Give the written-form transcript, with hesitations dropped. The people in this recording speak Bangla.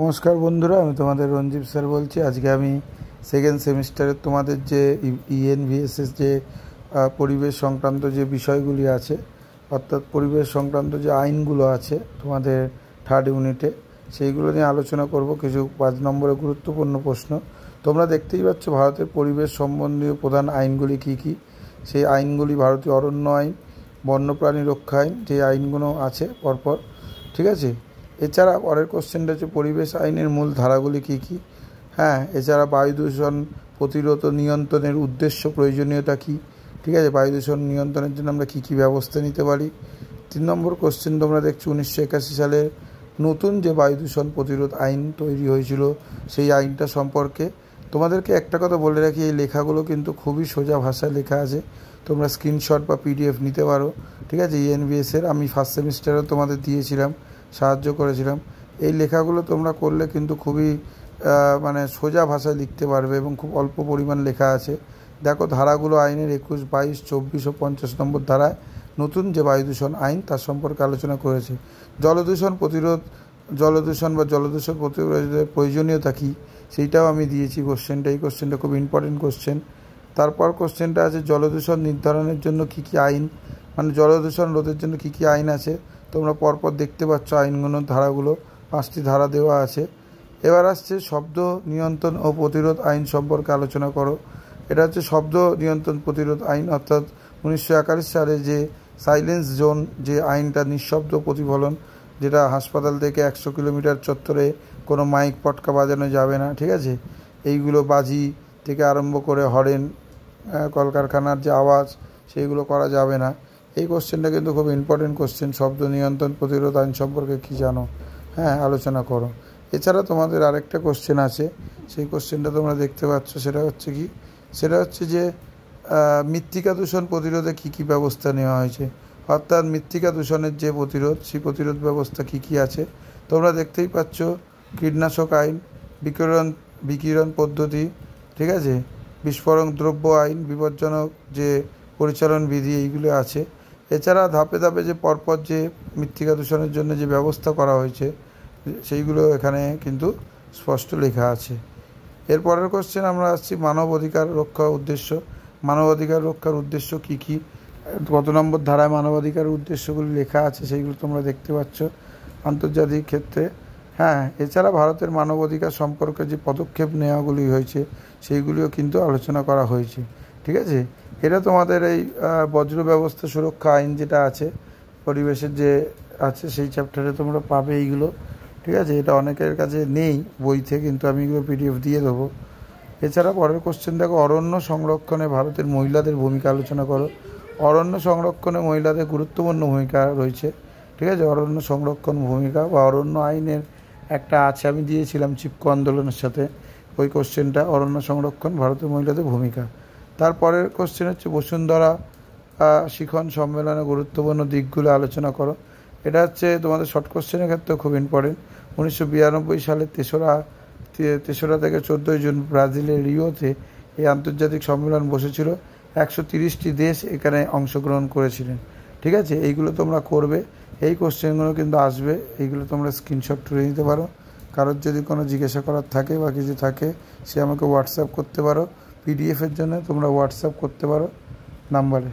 নমস্কার বন্ধুরা, আমি তোমাদের রঞ্জীব স্যার বলছি। আজকে আমি সেকেন্ড সেমিস্টারের তোমাদের যে ইএনভিএসএস যে পরিবেশ সংক্রান্ত যে বিষয়গুলি আছে, অর্থাৎ পরিবেশ সংক্রান্ত যে আইনগুলো আছে তোমাদের থার্ড ইউনিটে, সেইগুলো নিয়ে আলোচনা করব। কিছু 5 নম্বরের গুরুত্বপূর্ণ প্রশ্ন। তোমরা দেখতেই পাচ্ছ ভারতের পরিবেশ সম্বন্ধীয় প্রধান আইনগুলি কী কী। সেই আইনগুলি ভারতীয় অরণ্য আইন, বন্যপ্রাণী রক্ষা আইন, যে আইনগুলো আছে পরপর, ঠিক আছে। এছাড়া পরের কোশ্চেনটা হচ্ছে পরিবেশ আইনের মূল ধারাগুলি কী কী। এছাড়া বায়ু দূষণ প্রতিরোধ ও নিয়ন্ত্রণের উদ্দেশ্য প্রয়োজনীয়তা কী, ঠিক আছে। বায়ু দূষণ নিয়ন্ত্রণের জন্য আমরা কী কী ব্যবস্থা নিতে পারি। 3 নম্বর কোশ্চেন তোমরা দেখছো 1981 সালে নতুন যে বায়ু দূষণ প্রতিরোধ আইন তৈরি হয়েছিল, সেই আইনটা সম্পর্কে তোমাদেরকে একটা কথা বলে রাখি, এই লেখাগুলো কিন্তু খুবই সোজা ভাষায় লেখা আছে। তোমরা স্ক্রিনশট বা পিডিএফ নিতে পারো, ঠিক আছে। ইএনভিএসের আমি ফার্স্ট সেমিস্টারেও তোমাদের দিয়েছিলাম, সাহায্য করেছিলাম। এই লেখাগুলো তোমরা করলে কিন্তু খুবই মানে সোজা ভাষায় লিখতে পারবে এবং খুব অল্প পরিমাণ লেখা আছে। দেখো ধারাগুলো আইনের 21, 22, 24 ও 50 নম্বর ধারায় নতুন যে বায়ু দূষণ আইন তার সম্পর্কে আলোচনা করেছে। জলদূষণ বা জলদূষণ প্রতিরোধের প্রয়োজনীয়তা কী, সেইটাও আমি দিয়েছি কোশ্চেনটা। এই কোশ্চেনটা খুব ইম্পর্টেন্ট কোশ্চেন। তারপর কোশ্চেনটা আছে জলদূষণ নির্ধারণের জন্য কী কী আইন, মানে জলদূষণ রোধের জন্য কী কী আইন আছে। তোমরা পরপর দেখতে পাচ্ছ আইনগুলোর ধারাগুলো, 5টি ধারা দেওয়া আছে। এবার আসছে শব্দ নিয়ন্ত্রণ ও প্রতিরোধ আইন সম্পর্কে আলোচনা করো। এটা হচ্ছে শব্দ নিয়ন্ত্রণ প্রতিরোধ আইন, অর্থাৎ 1941 সালে যে সাইলেন্স জোন যে আইনটা, নিঃশব্দ প্রতিফলন, যেটা হাসপাতাল থেকে 100 কিলোমিটার চত্বরে কোনো মাইক পটকা বাজানো যাবে না, ঠিক আছে। এইগুলো বাজি থেকে আরম্ভ করে হরেন, কলকারখানার যে আওয়াজ, সেইগুলো করা যাবে না। এই কোশ্চেনটা কিন্তু খুব ইম্পর্টেন্ট কোশ্চেন। শব্দ নিয়ন্ত্রণ প্রতিরোধ আইন সম্পর্কে কী জানো, আলোচনা করো। এছাড়া তোমাদের আরেকটা কোশ্চেন আছে, সেই কোশ্চেনটা তোমরা দেখতে পাচ্ছ। সেটা হচ্ছে যে মৃত্তিকা দূষণ প্রতিরোধে কী কী ব্যবস্থা নেওয়া হয়েছে, অর্থাৎ মৃত্তিকা দূষণের যে প্রতিরোধ, সেই প্রতিরোধ ব্যবস্থা কী কী আছে তোমরা দেখতেই পাচ্ছ। কীটনাশক আইন, বিকিরণ পদ্ধতি, ঠিক আছে, বিস্ফোরক দ্রব্য আইন, বিপজ্জনক যে পরিচালন বিধি, এইগুলো আছে। এছাড়া ধাপে ধাপে যে পরপর যে মৃত্তিকা দূষণের জন্য যে ব্যবস্থা করা হয়েছে, সেইগুলো এখানে কিন্তু স্পষ্ট লেখা আছে। এরপরের কোশ্চেন আমরা আসছি মানব অধিকার রক্ষার উদ্দেশ্য। মানবাধিকার রক্ষার উদ্দেশ্য কী কী, কত নম্বর ধারায় মানবাধিকারের উদ্দেশ্যগুলি লেখা আছে, সেইগুলো তোমরা দেখতে পাচ্ছ আন্তর্জাতিক ক্ষেত্রে। এছাড়া ভারতের মানবাধিকার সম্পর্কে যে পদক্ষেপ নেওয়াগুলি হয়েছে, সেইগুলিও কিন্তু আলোচনা করা হয়েছে, ঠিক আছে। এটা তোমাদের এই বজ্র ব্যবস্থা সুরক্ষা আইন যেটা আছে, পরিবেশের যে আছে, সেই চ্যাপ্টারে তোমরা পাবে এইগুলো, ঠিক আছে। এটা অনেকের কাছে নেই বইতে, কিন্তু আমি এগুলো পিডিএফ দিয়ে দেবো। এছাড়া পরের কোশ্চেন দেখো, অরণ্য সংরক্ষণে ভারতের মহিলাদের ভূমিকা আলোচনা করো। অরণ্য সংরক্ষণে মহিলাদের গুরুত্বপূর্ণ ভূমিকা রয়েছে, ঠিক আছে। অরণ্য সংরক্ষণ ভূমিকা বা অরণ্য আইনের একটা আছে, আমি দিয়েছিলাম চিপকো আন্দোলনের সাথে ওই কোশ্চেনটা, অরণ্য সংরক্ষণ ভারতের মহিলাদের ভূমিকা। তারপরের কোশ্চেন হচ্ছে বসুন্ধরা শিখন সম্মেলনের গুরুত্বপূর্ণ দিকগুলো আলোচনা করো। এটা হচ্ছে তোমাদের শর্ট কোশ্চেনের ক্ষেত্রে খুব ইম্পর্টেন্ট। 1992 সালের 3রা থেকে 14 জুন ব্রাজিলের রিওতে এই আন্তর্জাতিক সম্মেলন বসেছিল। 130টি দেশ এখানে অংশগ্রহণ করেছিলেন, ঠিক আছে। এইগুলো তোমরা করবে, এই কোশ্চেনগুলো কিন্তু আসবে, এইগুলো তোমরা স্ক্রিনশট তুলে নিতে পারো। কারোর যদি কোনো জিজ্ঞাসা করার থাকে বা কিছু থাকে, সে আমাকে হোয়াটসঅ্যাপ করতে পারো। পিডিএফের জন্য তোমরা হোয়াটসঅ্যাপ করতে পারো নাম্বারে।